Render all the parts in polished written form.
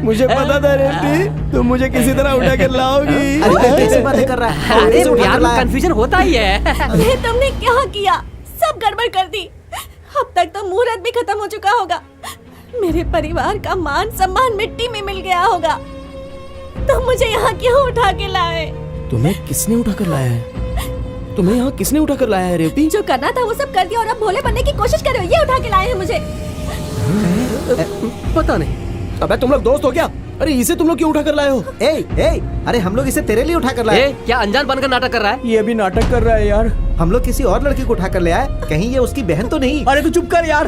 मुझे पता था रेवती तुम मुझे किसी तरह उठा कर लाओगी। अरे कैसे बातें कर रहा है? अरे प्यार में कंफ्यूजन होता ही है। ये तुमने क्या किया? सब गड़बड़ कर दी। अब तक तो मुहूर्त भी खत्म हो चुका होगा। मेरे परिवार का मान सम्मान मिट्टी में मिल गया होगा। तुम मुझे यहाँ क्यों उठा के लाए? तुम्हें किसने उठा कर लाया है? तुम्हें यहाँ किसने उठा कर लाया है रेवती? जो करना था वो सब कर दिया और अब भोले बनने की कोशिश कर रहे हो। ये उठा के लाए हैं मुझे। पता नहीं। अबे तुम लोग दोस्त हो क्या? अरे इसे तुम लोग क्यों उठा कर लाए हो? अरे हम लोग इसे तेरे लिए उठा कर लाए। क्या अनजान बनकर नाटक कर रहा है? ये भी नाटक कर रहा है यार। हम लोग किसी और लड़की को उठा कर ले आए। कहीं ये उसकी बहन तो नहीं? अरे तू चुप कर यार।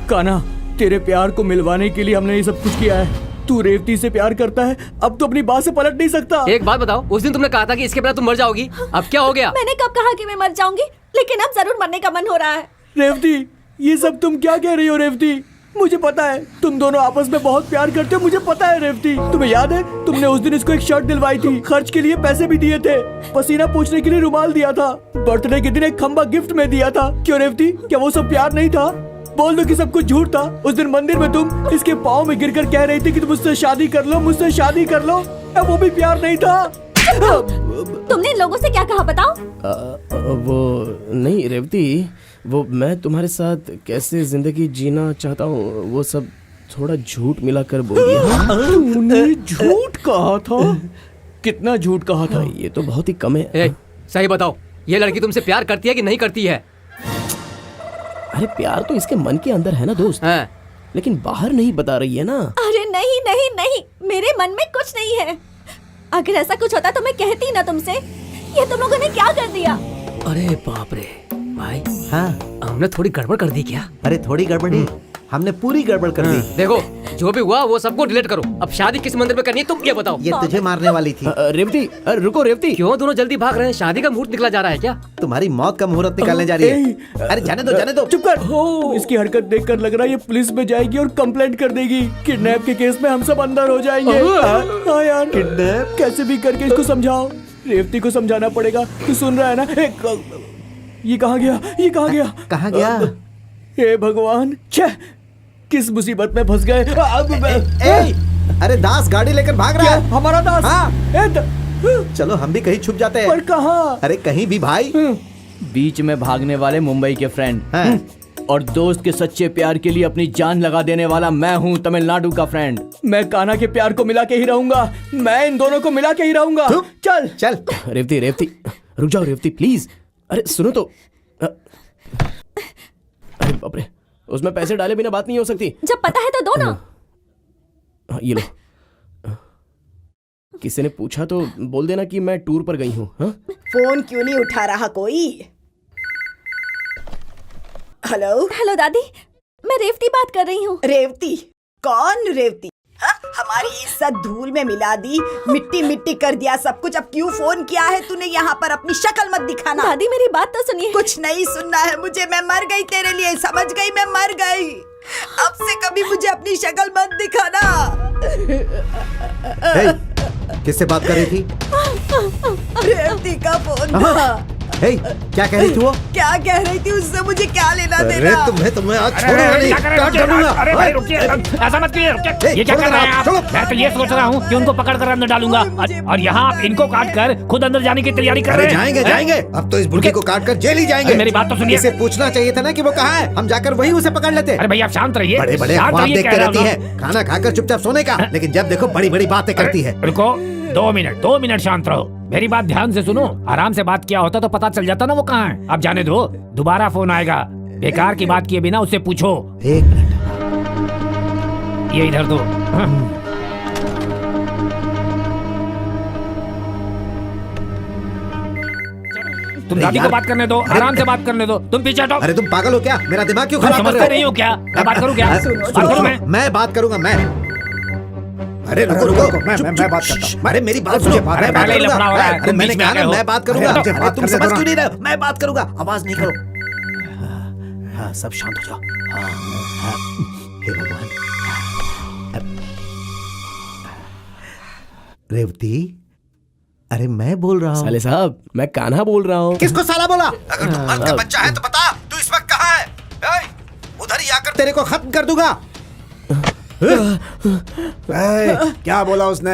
कान्हा, तेरे प्यार को मिलवाने के लिए हमने ये सब कुछ किया है। तू रेवती से प्यार करता है, अब तो अपनी बात से पलट नहीं सकता। एक बात बताओ, उस दिन तुमने कहा था कि इसके बिना तुम मर जाओगी, अब क्या हो गया? मैंने कब कहा कि मैं मर जाऊंगी, लेकिन अब जरूर मरने का मन हो रहा है। रेवती, ये सब तुम क्या कह रही हो रेवती? मुझे पता है तुम दोनों आपस में बहुत प्यार करते हो। मुझे पता है रेवती। तुम्हें याद है तुमने उस दिन इसको एक शर्ट दिलवाई थी, खर्च के लिए पैसे भी दिए थे, पसीना पोंछने के लिए रुमाल दिया था, बर्थडे के दिन एक खंबा गिफ्ट में दिया था। क्यों रेवती, क्या वो सब प्यार नहीं था? बोल दो कि सब कुछ झूठ था। उस दिन मंदिर में तुम इसके पाँव में गिरकर कह रही थी कि तुम मुझसे शादी कर लो, मुझसे शादी कर लो। वो भी प्यार नहीं था। तुमने लोगों से क्या कहा बताओ? वो नहीं रेवती, वो मैं तुम्हारे साथ कैसे जिंदगी जीना चाहता हूँ वो सब थोड़ा झूठ मिलाकर बोल दिया। तुमने झूठ कहा था? कितना झूठ कहा था? ये तो बहुत ही कम है। सही बताओ, ये लड़की तुमसे प्यार करती है कि नहीं करती है? अरे प्यार तो इसके मन के अंदर है ना दोस्त, लेकिन बाहर नहीं बता रही है ना। अरे नहीं नहीं नहीं, मेरे मन में कुछ नहीं है। अगर ऐसा कुछ होता तो मैं कहती ना तुमसे। ये तुम लोगों ने क्या कर दिया? अरे बाप रे भाई, हाँ हमने थोड़ी गड़बड़ कर दी क्या? अरे थोड़ी गड़बड़ी, हमने पूरी गड़बड़ कर दी। देखो जो भी हुआ वो सबको डिलीट करो। अब शादी किस मंदिर में करनी है तुम ये बताओ। ये तुझे मारने वाली थी। रेवती, रुको रेवती। क्यों दोनों जल्दी भाग रहे हैं? शादी का मुहूर्त निकला जा रहा है क्या? तुम्हारी मौत का मुहूर्त निकालने जा रही है। अरे जाने दो, जाने दो। चुप कर। इसकी हरकत देखकर लग रहा है ये पुलिस में जाएगी और कंप्लेंट कर देगी। किडनैप के केस में हम सब अंदर हो जाएंगे। हाँ यार, किडनैप कैसे भी करके इसको समझाओ। रेवती को समझाना पड़ेगा। तू सुन रहा है ना? ये कहाँ गया? ये कहाँ गया? कहाँ गया? हे भगवान, छह किस मुसीबत में फंस गए। अरे दास गाड़ी लेकर भाग रहा है। हमारा दास? हाँ। चलो हम भी कहीं छुप जाते हैं। पर कहाँ? अरे कहीं भी भाई। बीच में भागने वाले मुंबई के फ्रेंड, और दोस्त के सच्चे प्यार के लिए अपनी जान लगा देने वाला मैं हूँ तमिलनाडु का फ्रेंड। मैं कान्हा के प्यार को मिला के ही रहूंगा। मैं इन दोनों को मिला के ही रहूंगा। चल चल। रेवती, रेवती रुक जाओ रेवती प्लीज। अरे सुनो तो। अरे बाप रे, उसमें पैसे डाले बिना बात नहीं हो सकती। जब पता है तो दो ना। ये लो। किसी ने पूछा तो बोल देना कि मैं टूर पर गई हूँ। फोन क्यों नहीं उठा रहा कोई? हेलो हेलो दादी, मैं रेवती बात कर रही हूँ। रेवती? कौन रेवती? हाँ? हमारी इज्जत धूल में मिला दी, मिट्टी मिट्टी कर दिया सब कुछ। अब क्यों फोन किया है तूने यहाँ पर? अपनी शक्ल मत दिखाना। दादी मेरी बात तो सुनिए। कुछ नहीं सुनना है मुझे। मैं मर गई तेरे लिए, समझ गई? मैं मर गई। अब से कभी मुझे अपनी शक्ल मत दिखाना। किससे बात कर रही थी? रेवती का फोन था। क्या कह रही थी वो? क्या कह रही थी? उससे मुझे क्या लेना देना? तुम्हें आज छोड़ूंगा नहीं। अरे भाई रुकिए, ऐसा मत कीजिए। रुकिए, ये क्या कर रहे हैं आप? मैं तो ये सोच रहा हूँ कि उनको पकड़ कर अंदर डालूंगा, और यहाँ आप इनको काट कर खुद अंदर जाने की तैयारी कर रहे हैं। जाएंगे जाएंगे, अब तो इस बुढ़की को काट कर जेल ही जाएंगे। मेरी बात तो सुनिए। इसे पूछना चाहिए था ना कि वो कहाँ है, हम जाकर वही उसे पकड़ लेते। अरे भाई आप शांत रहिए। बड़े बड़े ख्वाब देखते रहती है, खाना खाकर चुपचाप सोने का, लेकिन जब देखो बड़ी बड़ी बातें करती है। रुको, 2 मिनट शांत रहो। मेरी बात ध्यान से सुनो। आराम से बात किया होता तो पता चल जाता ना वो कहाँ है। अब जाने दो, दोबारा फोन आएगा। बेकार की बात किए बिना उससे पूछो। 1 मिनट, ये इधर दो। तुम दादी को बात करने दो, आराम से बात करने दो। तुम पीछे हटो। अरे तुम पागल हो क्या? मेरा दिमाग क्यों तुम खराब कर समझते रहे नहीं हो क्या? मैं बात करूँ क्या? बात करूँ मैं बात करूंगा मैं। अरे रुको रुको, मैं बात करता हूँ। अरे मेरी बात सुनो, मैं बात करूंगा। अरे मैंने कहा ना मैं बात करूंगा। अरे तुम समझ क्यों नहीं रहे? मैं बात करूंगा, आवाज नहीं करो। हाँ, सब शांत हो जाओ। हे भगवान। रेवती, अरे मैं बोल रहा हूँ। साले साहब, मैं कान्हा बोल रहा हूँ। किसको साला बोला? अगर तू मन का बच्चा है तो बता, तू इस वक्त कहाँ है? उधर आकर तेरे को खत्म कर दूंगा। क्या बोला उसने?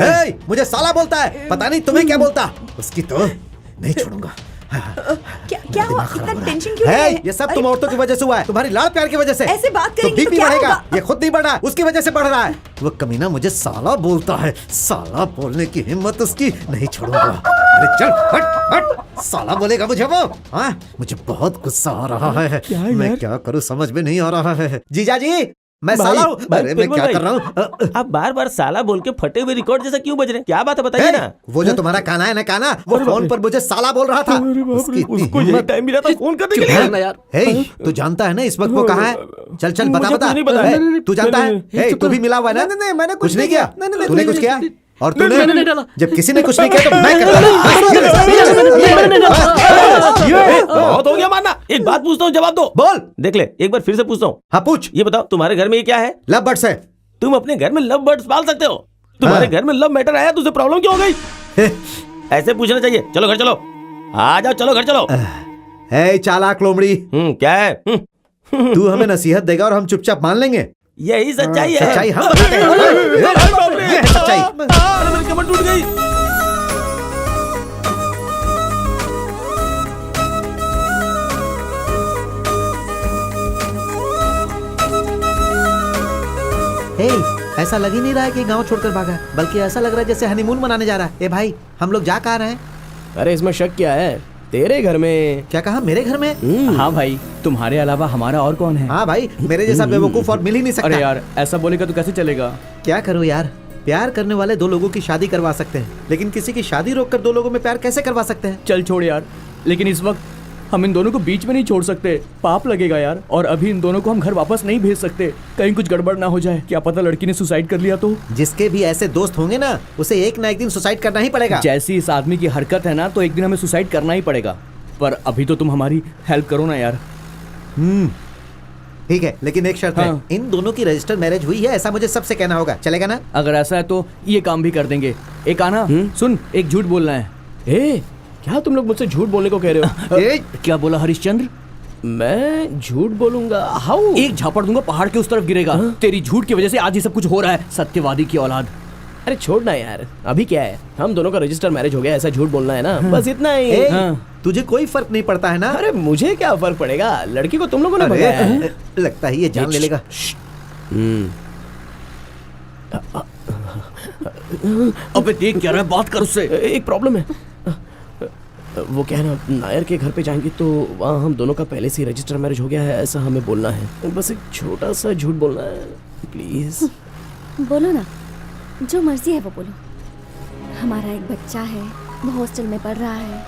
मुझे साला बोलता है, पता नहीं तुम्हें क्या बोलता। उसकी तो नहीं छोड़ूंगा। क्या हुआ? इतना टेंशन क्यों है? ये सब तुम औरतों की वजह से हुआ है, तुम्हारी लाड़ प्यार की वजह से। ऐसे बात तो करेंगी तो बीपी क्या बढ़ेगा। होगा? ये खुद नहीं बढ़ रहा है, उसकी वजह से बढ़ रहा है। वो कमीना मुझे साला बोलता है, साला बोलने की हिम्मत उसकी नहीं छोड़ूंगा। अरे चल हट हट, साला बोलेगा मुझे वो। हाँ, मुझे बहुत गुस्सा आ रहा है, मैं क्या करूँ समझ में नहीं आ रहा है। जीजा जी मैं साला हूँ। अरे मैं क्या कर रहा हूँ? आप बार बार साला बोल के फटे हुए रिकॉर्ड जैसा क्यों बज रहे हैं? क्या बात है बताइए ना। वो जो तुम्हारा काना है ना, काना वो फोन पर मुझे साला बोल रहा था। उसकी इतनी उसको यही टाइम मिला था फोन करने के लिए। ना यार। हे, तू जानता है ना इस वक्त वो कहाँ है? चल चल बता मुझे बता। कुछ नहीं पता। हे, तू जानता है? हे, तू भी मिला हुआ है ना? नहीं, मैंने कुछ नहीं किया। तूने कुछ किया? और मैंने नहीं तूने डाला। जब किसी ने कुछ नहीं किया तो मैं कर बहुत हो गया मारना। एक बात पूछता हूँ, जवाब दो। बोल। देख ले, एक बार फिर से पूछता हूँ। हाँ पूछ। ये बताओ, तुम्हारे घर में ये क्या है? लव बर्ड्स है। तुम अपने घर में लव बर्ड्स पाल सकते हो? तुम्हारे घर में लव मैटर आया, तुझे प्रॉब्लम क्यों हो गई? ऐसे पूछना चाहिए। चलो घर चलो, आ जाओ, चलो घर चलो। हे चालाक लोमड़ी, क्या है? तू हमें नसीहत देगा और हम चुपचाप मान लेंगे? यही सच्चाई है। सच्चाई हम बताते हैं। ये है सच्चाई। अरे मेरी कमर टूट गई। हे, ऐसा लग ही नहीं रहा है कि गांव छोड़कर भागा, बल्कि ऐसा लग रहा है जैसे हनीमून मनाने जा रहा है। ए भाई, हम लोग जा कहाँ रहे हैं? अरे इसमें शक क्या है? तेरे घर में। क्या कहा? मेरे घर में? हाँ भाई, तुम्हारे अलावा हमारा और कौन है? हाँ भाई, मेरे जैसा बेवकूफ और मिल ही नहीं सकता। अरे यार, ऐसा बोलेगा तो कैसे चलेगा? क्या करूँ यार, प्यार करने वाले दो लोगों की शादी करवा सकते हैं, लेकिन किसी की शादी रोककर दो लोगों में प्यार कैसे करवा सकते हैं? चल छोड़ यार, लेकिन इस वक्त हम इन दोनों को बीच में नहीं छोड़ सकते, पाप लगेगा यार। और अभी इन दोनों को हम घर वापस नहीं भेज सकते, कहीं कुछ गड़बड़ ना हो जाए। क्या पता लड़की ने सुसाइड कर लिया तो? जिसके भी ऐसे दोस्त होंगे ना, उसे एक ना एक दिन सुसाइड करना ही पड़ेगा। जैसी इस आदमी की हरकत है ना, तो एक दिन हमें सुसाइड करना ही पड़ेगा। पर अभी तो तुम हमारी हेल्प करो ना यार। ठीक है, लेकिन एक शर्त है, इन दोनों की रजिस्टर मैरिज हुई है ऐसा मुझे सबसे कहना होगा, चलेगा ना? अगर ऐसा है तो ये काम भी कर देंगे। एक आना, सुन, एक झूठ बोलना है। ए, क्या तुम लोग मुझसे झूठ बोलने को कह रहे हो? क्या बोला हरिश्चंद्र? मैं झूठ बोलूंगा? हाउ? एक झापड़ दूंगा, पहाड़ के उस तरफ गिरेगा। तेरी झूठ की वजह से आज ये सब कुछ हो रहा है, सत्यवादी की औलाद। अरे छोड़ना यार, अभी क्या है, हम दोनों का रजिस्टर मैरिज हो गया, ऐसा झूठ बोलना है ना, बस इतना ही। तुझे कोई फर्क नहीं पड़ता है ना? अरे मुझे क्या फर्क पड़ेगा, लड़की को तुम लोगों ने भगाया है। लगता है ये जान ले लेगा। अबे देख क्या रहा है, बात कर उससे। एक प्रॉब्लम है, वो क्या है ना, नायर के घर पे जाएंगे तो वहाँ हम दोनों का पहले से ही रजिस्टर मैरिज हो गया है ऐसा हमें बोलना है। बस एक छोटा सा झूठ बोलना है, प्लीज। बोलो ना, जो मर्जी है वो बोलो। हमारा एक बच्चा है, वो हॉस्टल में पढ़ रहा है,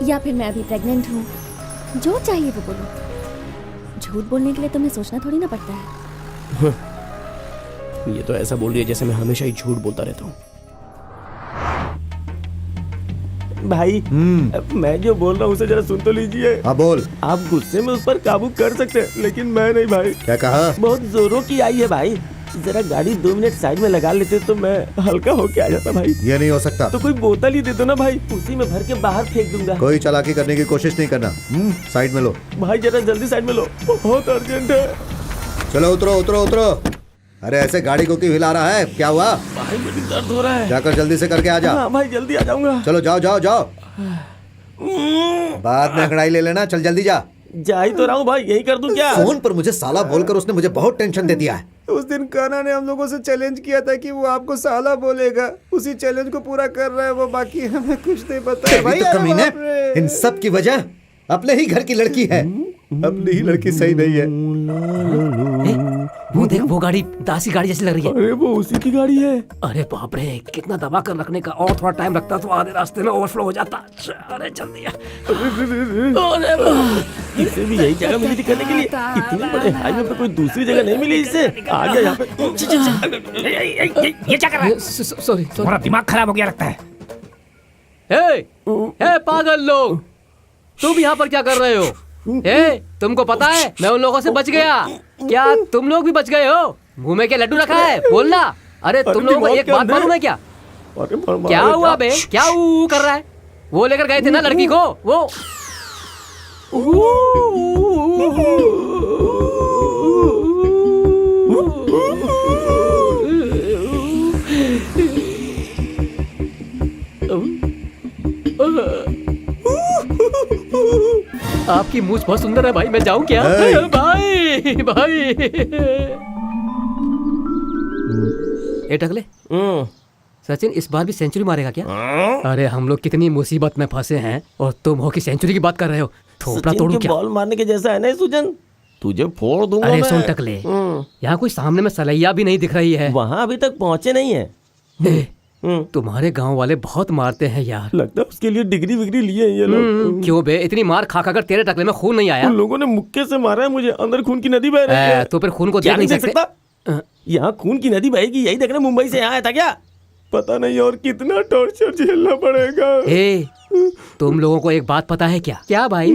या फिर मैं अभी प्रेग्नेंट हूँ, जो चाहिए वो बोलो। झूठ बोलने के लिए तुम्हें सोचना थोड़ी ना पड़ता है। ये तो ऐसा बोल रही है जैसे मैं हमेशा ही झूठ बोलता रहता हूँ। भाई, मैं जो बोल रहा हूँ उसे जरा सुन तो लीजिए। हाँ बोल। आप गुस्से में उस पर काबू कर सकते हैं, लेकिन मैं नहीं भाई। क्या कहा? बहुत जोरों की आई है भाई, जरा गाड़ी 2 मिनट साइड में लगा लेते तो मैं हल्का होके आ जाता भाई। ये नहीं हो सकता। तो कोई बोतल ही दे दो ना भाई, उसी में भर के बाहर फेंक दूंगा। कोई चालाकी करने की कोशिश नहीं करना। साइड में लो भाई, जरा जल्दी साइड में लो, बहुत अर्जेंट है। चलो उतरो उतरो उतरो। अरे ऐसे गाड़ी को क्यों हिला रहा है, क्या हुआ? भाई मुझे दर्द हो रहा है। जाकर जल्दी से करके आ जा। हाँ भाई, जल्दी आ जाऊंगा। चलो जाओ जाओ जाओ, बाद में अंगड़ाई ले लेना। चल जल्दी जा। जा ही तो रहा हूँ भाई, यही कर दूं क्या? फोन पर मुझे साला बोलकर उसने मुझे बहुत टेंशन दे दिया है। उस दिन कान्हा ने हम लोगों से चैलेंज किया था कि वो आपको साला बोलेगा, उसी चैलेंज को पूरा कर रहा है वो, बाकी हमें कुछ नहीं पता है भाई। तो कमीने, इन सब की वजह अपने ही घर की लड़की है। अपनी ही लड़की सही नहीं है। वो देख, वो गाड़ी दासी गाड़ी जैसी लग रही है। अरे वो उसी की गाड़ी है। अरे बाप रे, कितना दबा कर रखने का, और थोड़ा टाइम लगता तो आधे रास्ते में ओवरफ्लो हो जाता। अरे जल्दी आ। इसे भी यही जगह मिली थी करने के लिए, इतने बड़े हाईवे पे कोई दूसरी जगह नहीं मिली इसे। आ गया यहाँ पे। ये क्या कर रहा है? सॉरी, तुम्हारा दिमाग खराब हो गया लगता है। हे पागल लोग, तुम यहाँ पर क्या कर रहे हो? तुमको पता है मैं उन लोगों से बच गया, क्या तुम लोग भी बच गए हो? मुंह में क्या लड्डू रखा है, बोलना। अरे तुम लोगों को एक बात मालूम है क्या? क्या हुआ बे, क्या ऊ कर रहा है? वो लेकर गए थे ना लड़की को, वो आपकी मूछ बहुत सुंदर है भाई, मैं जाऊं क्या? भाई भाई ए टकले, सचिन इस बार भी सेंचुरी मारेगा क्या? अरे हम लोग कितनी मुसीबत में फंसे हैं और तुम हो कि सेंचुरी की बात कर रहे हो। थोपड़ा तोड़ू क्या? बॉल मारने के जैसा है ना सुजन, तुझे फोड़ दूंगा अरे मैं। सुन टकले, यहाँ कोई सामने में सलैया भी नहीं दिख रही है। वहाँ अभी तक पहुँचे नहीं है। तुम्हारे गांव वाले बहुत मारते हैं यार। लगता है उसके लिए डिग्री विग्री लिए हैं ये लोग। क्यों बे, इतनी मार खा कर तेरे टकले में खून नहीं आया? उन लोगों ने मुक्के से मारा है मुझे, अंदर खून की नदी बह रही है। तो फिर खून को क्या देख नहीं देख सकते? यहाँ खून की नदी बहेगी, यही देखने मुंबई से यहाँ आया था क्या? पता नहीं और कितना टॉर्चर झेलना पड़ेगा। ए, तुम लोगों को एक बात पता है क्या? क्या भाई?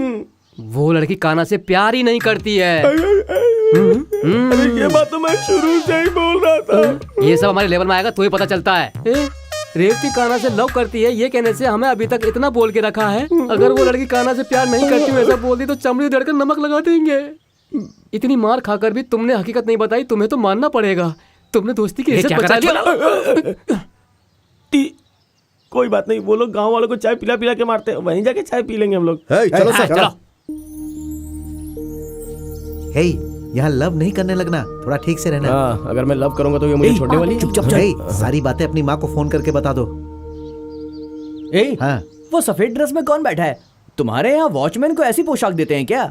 वो लड़की कान्हा से प्यार ही नहीं करती है। अरे ये बात तो मैं शुरू से ही बोल रहा था। ये सब हमारे लेवल में आएगा तो ही पता चलता है। रेवती कान्हा से लव करती है ये कहने से हमें अभी तक इतना बोल के रखा है। अगर वो लड़की कान्हा से प्यार नहीं करती वैसा बोल दी तो चमड़ी उधेड़ कर नमक लगा देंगे। इतनी मार खाकर भी तुमने हकीकत नहीं बताई, तुम्हें तो मानना पड़ेगा। तुमने दोस्ती की इज्जत बचा ली। कोई बात नहीं, वो लोग गाँव वालों को चाय पिला पिला के मारते हैं, वहीं जाके चाय पी लेंगे हम लोग। चलो सर, चलो। हे, यहाँ लव नहीं करने लगना, थोड़ा ठीक से रहना। हाँ, अगर मैं लव करूंगा तो ये मुझे छोड़ने वाली? चुपचाप सारी बातें अपनी माँ को फोन करके बता दो। ए, हाँ वो सफेद ड्रेस में कौन बैठा है? तुम्हारे यहाँ वॉचमैन को ऐसी पोशाक देते हैं क्या?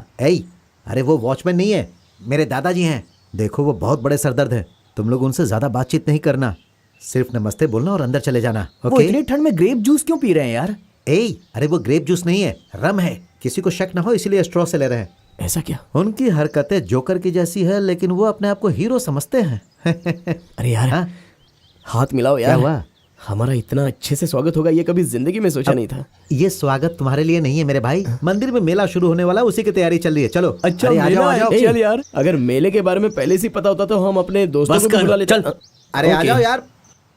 अरे वो वॉचमैन नहीं है, मेरे दादाजी हैं। देखो वो बहुत बड़े सरदर्द हैं, तुम लोग उनसे ज्यादा बातचीत नहीं करना, सिर्फ नमस्ते बोलना और अंदर चले जाना। वो इतनी ठंड में ग्रेप जूस क्यों पी रहे हैं यार? अरे वो ग्रेप जूस नहीं है, रम है। किसी को शक ना हो इसलिए स्ट्रॉ से ले रहे हैं। ऐसा क्या? उनकी हरकतें जोकर की जैसी है, लेकिन वो अपने आप को हीरो समझते हैं। अरे यार, हाँ? हाथ मिलाओ यार। क्या हुआ? हमारा इतना अच्छे से स्वागत होगा ये कभी जिंदगी में सोचा नहीं था। ये स्वागत तुम्हारे लिए नहीं है मेरे भाई, मंदिर में मेला शुरू होने वाला, उसी की तैयारी चल रही है। चलो। अच्छा, अरे, आ जाओ, आ मेला जाओ। है। चल यार, अगर मेले के बारे में पहले से पता होता तो हम अपने दोस्तों को भी बुला लेते। चल। अरे आ जाओ यार,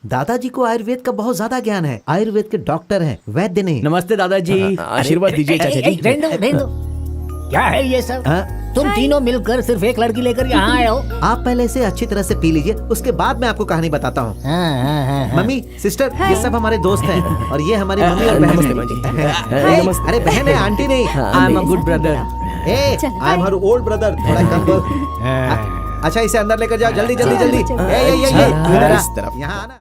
दादाजी को आयुर्वेद का बहुत ज्यादा ज्ञान है, आयुर्वेद के डॉक्टर हैं, वैद्य नहीं। नमस्ते दादाजी। आशीर्वाद दीजिए चाचा जी। रहने दो। क्या है ये सब? हाँ? तुम तीनों मिलकर सिर्फ एक लड़की लेकर यहाँ आए हो? आप पहले इसे अच्छी तरह से पी लीजिए, उसके बाद मैं आपको कहानी बताता हूँ। मम्मी, सिस्टर, ये सब हमारे दोस्त हैं और ये हमारी मम्मी और बहन नमस्ते हैं। माँ जी। नमस्ते। अरे बहन है, आंटी नहीं। I am a good brother. I am her old brother. थोड़ा कम बोल। अच्छा इसे अंदर लेकर जाओ, जल्दी जल्दी जल्दी। इस तरफ। यहाँ आना।